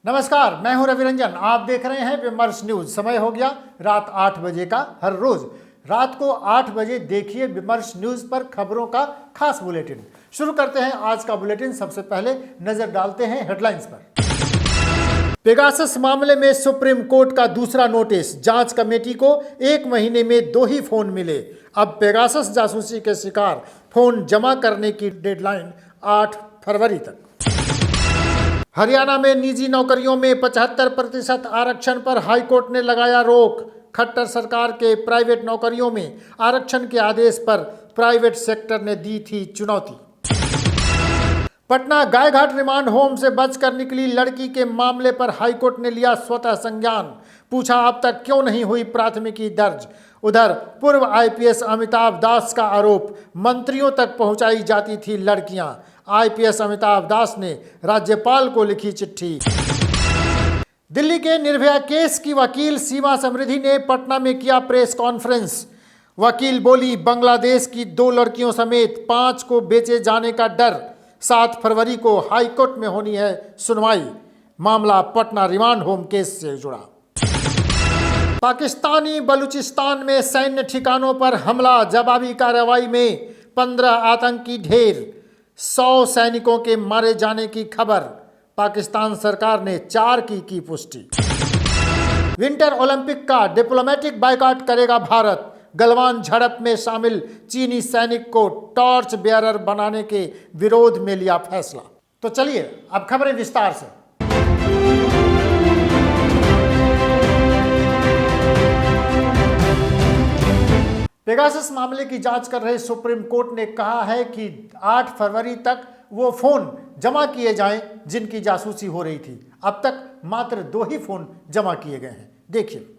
नमस्कार, मैं हूं रवि रंजन। आप देख रहे हैं विमर्श न्यूज। समय हो गया रात 8 बजे का। हर रोज रात को 8 बजे देखिए विमर्श न्यूज पर खबरों का खास बुलेटिन। शुरू करते हैं आज का बुलेटिन। सबसे पहले नजर डालते हैं हेडलाइंस पर। पेगासस मामले में सुप्रीम कोर्ट का दूसरा नोटिस। जांच कमेटी को 1 महीने में 2 ही फोन मिले। अब पेगासस जासूसी के शिकार फोन जमा करने की डेडलाइन 8 फरवरी तक। हरियाणा में निजी नौकरियों में 75% आरक्षण पर हाईकोर्ट ने लगाया रोक। खट्टर सरकार के प्राइवेट नौकरियों में आरक्षण के आदेश पर प्राइवेट सेक्टर ने दी थी चुनौती। पटना गायघाट रिमांड होम से बचकर निकली लड़की के मामले पर हाईकोर्ट ने लिया स्वतः संज्ञान। पूछा, अब तक क्यों नहीं हुई प्राथमिकी दर्ज। उधर पूर्व आईपीएस अमिताभ दास का आरोप, मंत्रियों तक पहुंचाई जाती थी लड़कियां। आईपीएस अमिताभ दास ने राज्यपाल को लिखी चिट्ठी। दिल्ली के निर्भया केस की वकील सीमा समृद्धि ने पटना में किया प्रेस कॉन्फ्रेंस। वकील बोली, बांग्लादेश की 2 लड़कियों समेत 5 को बेचे जाने का डर। 7 फरवरी को हाईकोर्ट में होनी है सुनवाई। मामला पटना रिमांड होम केस से जुड़ा। पाकिस्तानी बलूचिस्तान में सैन्य ठिकानों पर हमला। जवाबी कार्रवाई में 15 आतंकी ढेर। 100 सैनिकों के मारे जाने की खबर। पाकिस्तान सरकार ने 4 की पुष्टि। विंटर ओलंपिक का डिप्लोमेटिक बायकॉट करेगा भारत। गलवान झड़प में शामिल चीनी सैनिक को टॉर्च बेयरर बनाने के विरोध में लिया फैसला। तो चलिए अब खबरें विस्तार से। पेगासस मामले की जांच कर रहे सुप्रीम कोर्ट ने कहा है कि 8 फरवरी तक वो फोन जमा किए जाएं जिनकी जासूसी हो रही थी। अब तक मात्र 2 ही फोन जमा किए गए हैं। देखिए,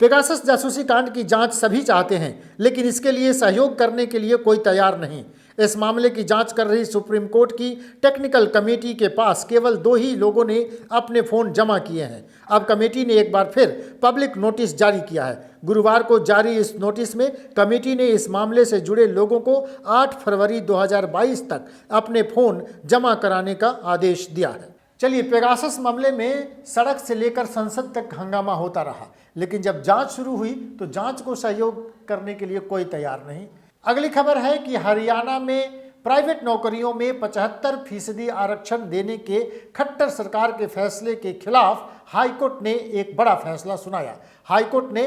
पेगासस जासूसी कांड की जांच सभी चाहते हैं, लेकिन इसके लिए सहयोग करने के लिए कोई तैयार नहीं। इस मामले की जांच कर रही सुप्रीम कोर्ट की टेक्निकल कमेटी के पास केवल 2 ही लोगों ने अपने फ़ोन जमा किए हैं। अब कमेटी ने एक बार फिर पब्लिक नोटिस जारी किया है। गुरुवार को जारी इस नोटिस में कमेटी ने इस मामले से जुड़े लोगों को 8 फरवरी 2022 तक अपने फ़ोन जमा कराने का आदेश दिया है। चलिए, पेगासस मामले में सड़क से लेकर संसद तक हंगामा होता रहा, लेकिन जब जांच शुरू हुई तो जांच को सहयोग करने के लिए कोई तैयार नहीं। अगली खबर है कि हरियाणा में प्राइवेट नौकरियों में 75% आरक्षण देने के खट्टर सरकार के फैसले के खिलाफ हाईकोर्ट ने एक बड़ा फैसला सुनाया। हाईकोर्ट ने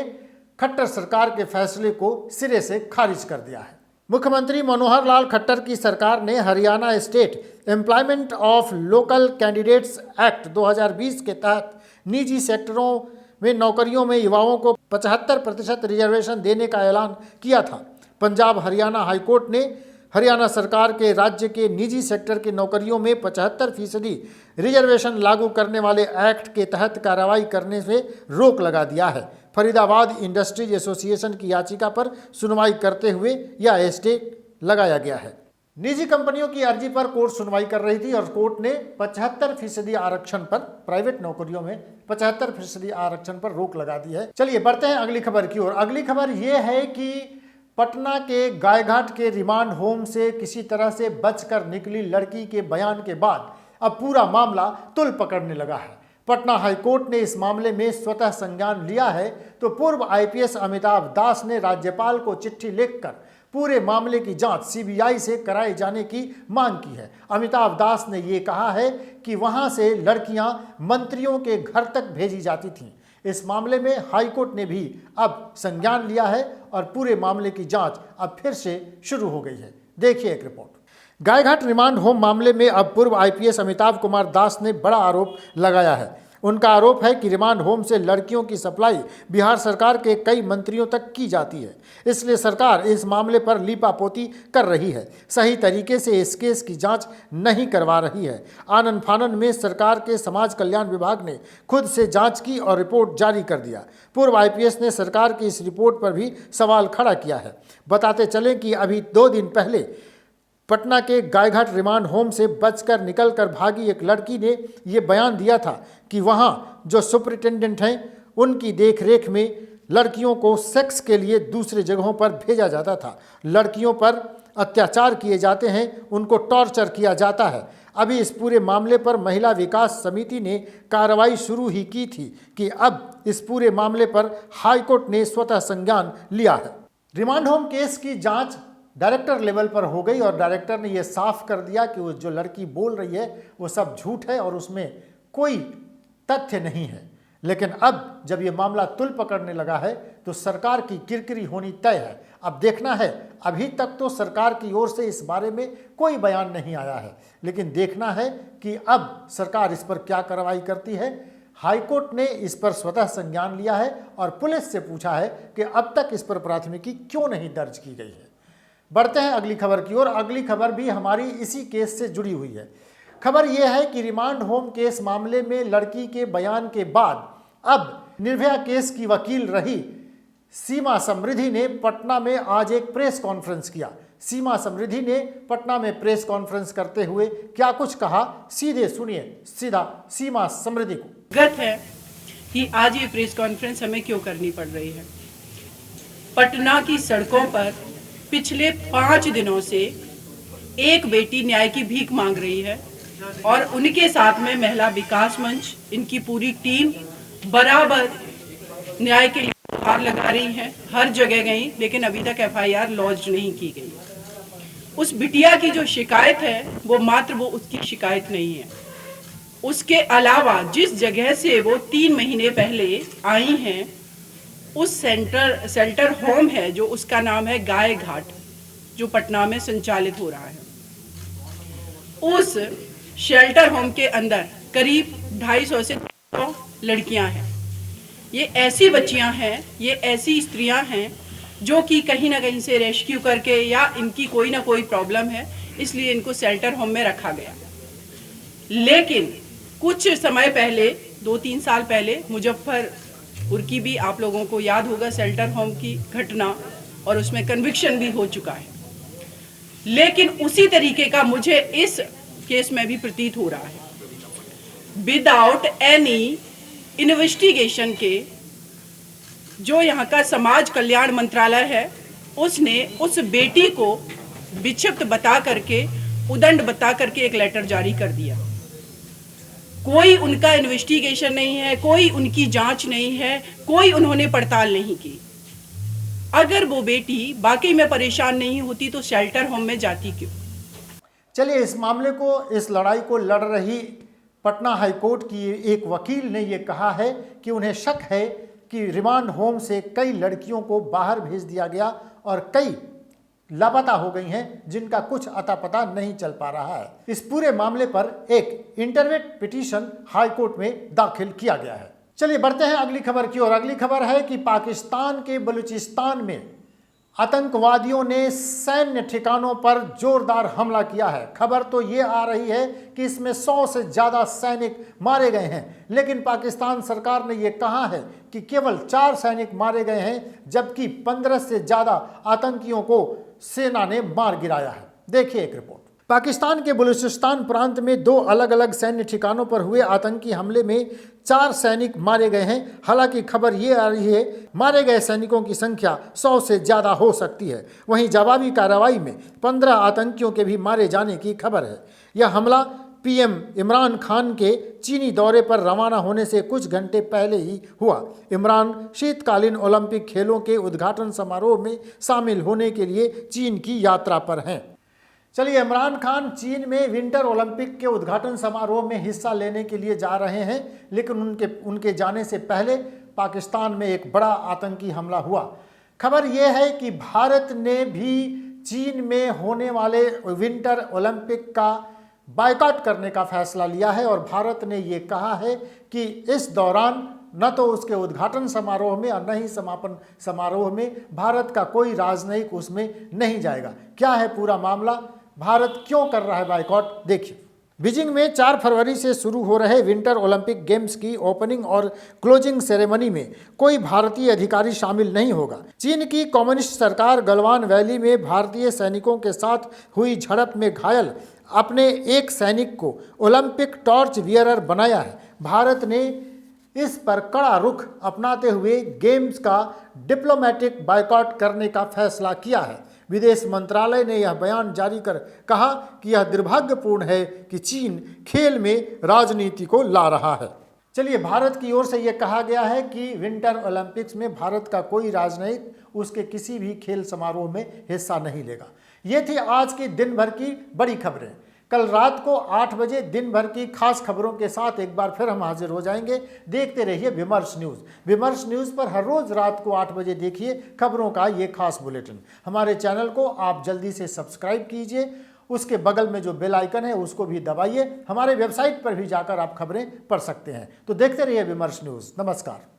खट्टर सरकार के फैसले को सिरे से खारिज कर दिया है। मुख्यमंत्री मनोहर लाल खट्टर की सरकार ने Haryana state employment of local candidates act 2020 के तहत निजी सेक्टरों में नौकरियों में युवाओं को 75% रिजर्वेशन देने का ऐलान किया था। पंजाब हरियाणा हाईकोर्ट ने हरियाणा सरकार के राज्य के निजी सेक्टर की नौकरियों में 75% रिजर्वेशन लागू करने वाले एक्ट के तहत कार्रवाई करने से रोक लगा दिया है। फरीदाबाद इंडस्ट्रीज एसोसिएशन की याचिका पर सुनवाई करते हुए यह स्टे लगाया गया है। निजी कंपनियों की अर्जी पर कोर्ट सुनवाई कर रही थी और कोर्ट ने 75% आरक्षण पर, प्राइवेट नौकरियों में 75% आरक्षण पर रोक लगा दी है। चलिए बढ़ते हैं अगली खबर की ओर। अगली खबर यह है कि पटना के गायघाट के रिमांड होम से किसी तरह से बचकर निकली लड़की के बयान के बाद अब पूरा मामला तुल पकड़ने लगा है। पटना हाईकोर्ट ने इस मामले में स्वतः संज्ञान लिया है तो पूर्व आईपीएस अमिताभ दास ने राज्यपाल को चिट्ठी लिखकर पूरे मामले की जांच सीबीआई से कराए जाने की मांग की है। अमिताभ दास ने ये कहा है कि वहां से लड़कियां मंत्रियों के घर तक भेजी जाती थीं। इस मामले में हाईकोर्ट ने भी अब संज्ञान लिया है और पूरे मामले की जांच अब फिर से शुरू हो गई है। देखिए एक रिपोर्ट। गायघाट रिमांड होम मामले में अब पूर्व आईपीएस अमिताभ कुमार दास ने बड़ा आरोप लगाया है। उनका आरोप है कि रिमांड होम से लड़कियों की सप्लाई बिहार सरकार के कई मंत्रियों तक की जाती है, इसलिए सरकार इस मामले पर लीपापोती कर रही है, सही तरीके से इस केस की जांच नहीं करवा रही है। आनन फानन में सरकार के समाज कल्याण विभाग ने खुद से जांच की और रिपोर्ट जारी कर दिया। पूर्व आईपीएस ने सरकार की इस रिपोर्ट पर भी सवाल खड़ा किया है। बताते चलें कि अभी 2 दिन पहले पटना के गायघाट रिमांड होम से बचकर निकलकर भागी एक लड़की ने ये बयान दिया था कि वहाँ जो सुपरिटेंडेंट हैं उनकी देखरेख में लड़कियों को सेक्स के लिए दूसरे जगहों पर भेजा जाता था। लड़कियों पर अत्याचार किए जाते हैं, उनको टॉर्चर किया जाता है। अभी इस पूरे मामले पर महिला विकास समिति ने कार्रवाई शुरू ही की थी कि अब इस पूरे मामले पर हाईकोर्ट ने स्वतः संज्ञान लिया है। रिमांड होम केस की जांच डायरेक्टर लेवल पर हो गई और डायरेक्टर ने यह साफ कर दिया कि वो जो लड़की बोल रही है वो सब झूठ है और उसमें कोई तथ्य नहीं है। लेकिन अब जब ये मामला तुल पकड़ने लगा है तो सरकार की किरकिरी होनी तय है। अब देखना है, अभी तक तो सरकार की ओर से इस बारे में कोई बयान नहीं आया है, लेकिन देखना है कि अब सरकार इस पर क्या कार्रवाई करती है। हाईकोर्ट ने इस पर स्वतः संज्ञान लिया है और पुलिस से पूछा है कि अब तक इस पर प्राथमिकी क्यों नहीं दर्ज की गई है। बढ़ते हैं अगली खबर की ओर। अगली खबर भी हमारी इसी केस से जुड़ी हुई है। खबर यह है कि रिमांड होम केस मामले में लड़की के बयान के बाद अब निर्भया केस की वकील रही सीमा समृद्धि ने पटना में आज एक प्रेस कॉन्फ्रेंस किया। सीमा समृद्धि ने पटना में प्रेस कॉन्फ्रेंस करते हुए क्या कुछ कहा, सीधे सुनिए सीधा सीमा समृद्धि को। गत है कि आज ये प्रेस कॉन्फ्रेंस हमें क्यों करनी पड़ रही है। पटना की सड़कों पर पिछले 5 दिनों से एक बेटी न्याय की भीख मांग रही है और उनके साथ में महिला विकास मंच, इनकी पूरी टीम बराबर न्याय के लिए गुहार लगा रही है। हर जगह गई, लेकिन अभी तक FIR लॉन्च नहीं की गई। उस बिटिया की जो शिकायत है वो मात्र वो उसकी शिकायत नहीं है, उसके अलावा जिस जगह से वो 3 महीने पहले आई हैं, उस शेल्टर होम है जो उसका नाम है गाय घाट, जो पटना में संचालित हो रहा है। उस शेल्टर होम के अंदर करीब 250 से 300 लड़कियां हैं। ये ऐसी बच्चियां हैं, ये ऐसी स्त्रियां हैं जो कि कहीं ना कहीं से रेस्क्यू करके या इनकी कोई ना कोई प्रॉब्लम है, इसलिए इनको शेल्टर होम में रखा गया। लेकिन कुछ समय पहले, 2-3 साल पहले, मुजफ्फरपुर की भी आप लोगों को याद होगा शेल्टर होम की घटना, और उसमें कन्विक्शन भी हो चुका है। लेकिन उसी तरीके का मुझे इस केस में भी प्रतीत हो रहा है। विदाउट एनी इन्वेस्टिगेशन के जो यहाँ का समाज कल्याण मंत्रालय है, उसने उस बेटी को विक्षिप्त बता करके, उदंड बता करके एक लेटर जारी कर दिया। कोई उनका इन्वेस्टिगेशन नहीं है, कोई उनकी जांच नहीं है, कोई उन्होंने पड़ताल नहीं की। अगर वो बेटी वाकई में परेशान नहीं होती तो शेल्टर होम में जाती क्यों? चलिए, इस मामले को, इस लड़ाई को लड़ रही पटना हाईकोर्ट की एक वकील ने यह कहा है कि उन्हें शक है कि रिमांड होम से कई लड़कियों को बाहर भेज दिया गया और कई लापता हो गई हैं जिनका कुछ अता पता नहीं चल पा रहा है। इस पूरे मामले पर एक इंटरवेट पिटीशन हाईकोर्ट में दाखिल किया गया है। चलिए बढ़ते हैं अगली खबर की ओर। अगली खबर है कि पाकिस्तान के बलूचिस्तान में आतंकवादियों ने सैन्य ठिकानों पर जोरदार हमला किया है। खबर तो ये आ रही है कि इसमें 100 से ज़्यादा सैनिक मारे गए हैं, लेकिन पाकिस्तान सरकार ने यह कहा है कि केवल 4 सैनिक मारे गए हैं, जबकि 15 से ज़्यादा आतंकियों को सेना ने मार गिराया है। देखिए एक रिपोर्ट। पाकिस्तान के बलूचिस्तान प्रांत में 2 अलग अलग सैन्य ठिकानों पर हुए आतंकी हमले में 4 सैनिक मारे गए हैं। हालांकि खबर ये आ रही है मारे गए सैनिकों की संख्या 100 से ज़्यादा हो सकती है। वहीं जवाबी कार्रवाई में 15 आतंकियों के भी मारे जाने की खबर है। यह हमला PM इमरान खान के चीनी दौरे पर रवाना होने से कुछ घंटे पहले ही हुआ। इमरान शीतकालीन ओलंपिक खेलों के उद्घाटन समारोह में शामिल होने के लिए चीन की यात्रा पर हैं। चलिए, इमरान खान चीन में विंटर ओलंपिक के उद्घाटन समारोह में हिस्सा लेने के लिए जा रहे हैं, लेकिन उनके जाने से पहले पाकिस्तान में एक बड़ा आतंकी हमला हुआ। खबर यह है कि भारत ने भी चीन में होने वाले विंटर ओलंपिक का बायकॉट करने का फैसला लिया है और भारत ने ये कहा है कि इस दौरान न तो उसके उद्घाटन समारोह में और न ही समापन समारोह में भारत का कोई राजनयिक उसमें नहीं जाएगा। क्या है पूरा मामला, भारत क्यों कर रहा है बायकॉट, देखिए। बीजिंग में 4 फरवरी से शुरू हो रहे विंटर ओलंपिक गेम्स की ओपनिंग और क्लोजिंग सेरेमनी में कोई भारतीय अधिकारी शामिल नहीं होगा। चीन की कम्युनिस्ट सरकार गलवान वैली में भारतीय सैनिकों के साथ हुई झड़प में घायल अपने एक सैनिक को ओलंपिक टॉर्च वियरर बनाया है। भारत ने इस पर कड़ा रुख अपनाते हुए गेम्स का डिप्लोमेटिक बायकॉट करने का फैसला किया है। विदेश मंत्रालय ने यह बयान जारी कर कहा कि यह दुर्भाग्यपूर्ण है कि चीन खेल में राजनीति को ला रहा है। चलिए, भारत की ओर से यह कहा गया है कि विंटर ओलंपिक्स में भारत का कोई राजनयिक उसके किसी भी खेल समारोह में हिस्सा नहीं लेगा। ये थी आज की दिन भर की बड़ी खबरें। कल रात को 8 बजे दिन भर की खास खबरों के साथ एक बार फिर हम हाजिर हो जाएंगे। देखते रहिए विमर्श न्यूज़। विमर्श न्यूज़ पर हर रोज रात को 8 बजे देखिए खबरों का ये खास बुलेटिन। हमारे चैनल को आप जल्दी से सब्सक्राइब कीजिए, उसके बगल में जो बेल आइकन है उसको भी दबाइए। हमारे वेबसाइट पर भी जाकर आप खबरें पढ़ सकते हैं। तो देखते रहिए विमर्श न्यूज़। नमस्कार।